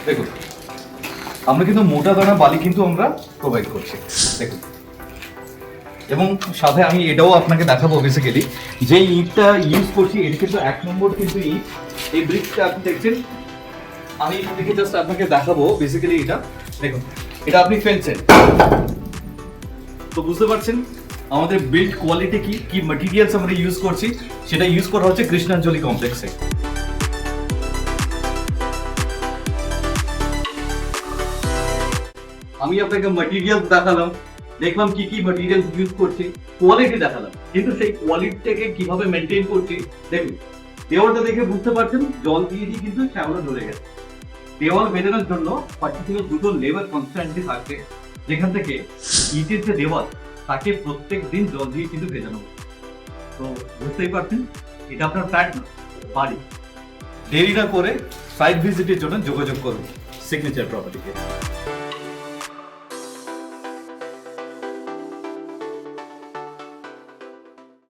দেখুন, আমরা কিন্তু মোটা দানা বালি কিন্তু আমরা প্রোভাইড করছি, দেখুন। এবং সাথে আমি এটাও আপনাকে দেখাবো বেসিক্যালি, যে ইটটা ইউজ করছি এটা কিন্তু 1 নম্বর কিন্তু ইট। এই ব্রিকটা আপনি দেখছেন, আমি এটা থেকে জাস্ট আপনাকে দেখাবো বেসিক্যালি। এটা দেখুন, এটা আপনি ফেলছেন তো বুঝতে পারছেন আমাদের বিল্ড কোয়ালিটি কি কি ম্যাটেরিয়ালস আমরা ইউজ করছি। সেটা ইউজ করা হচ্ছে কৃষ্ণাঞ্জলি কমপ্লেক্সে। আমি আপনাকে ম্যাটেরিয়াল দেখালাম, দেখলাম কি কি ম্যাটেরিয়াল ইউজ করছি, কোয়ালিটি দেখালাম, কিন্তু সেই কোয়ালিটিটাকে কিভাবে মেনটেন করছি দেখুন। দেওয়ালটা দেখে বুঝতে পারছেন জল দিয়ে দিয়ে কিন্তু শ্যাওলা ধরে গেছে। দেওয়াল বেঁধানোর জন্য পার্টিকুলার দুটো লেবার কনস্ট্যান্টলি থাকবে, যেখান থেকে ইটের যে দেওয়াল তাকে প্রত্যেক দিন জল দিয়ে কিন্তু ভেজানো হবে। তো বুঝতেই পারছেন এটা আপনার ফ্ল্যাট না, বাড়ি। দেরি না করে সাইট ভিজিটের জন্য যোগাযোগ করুন সিগনেচার প্রপার্টিকে।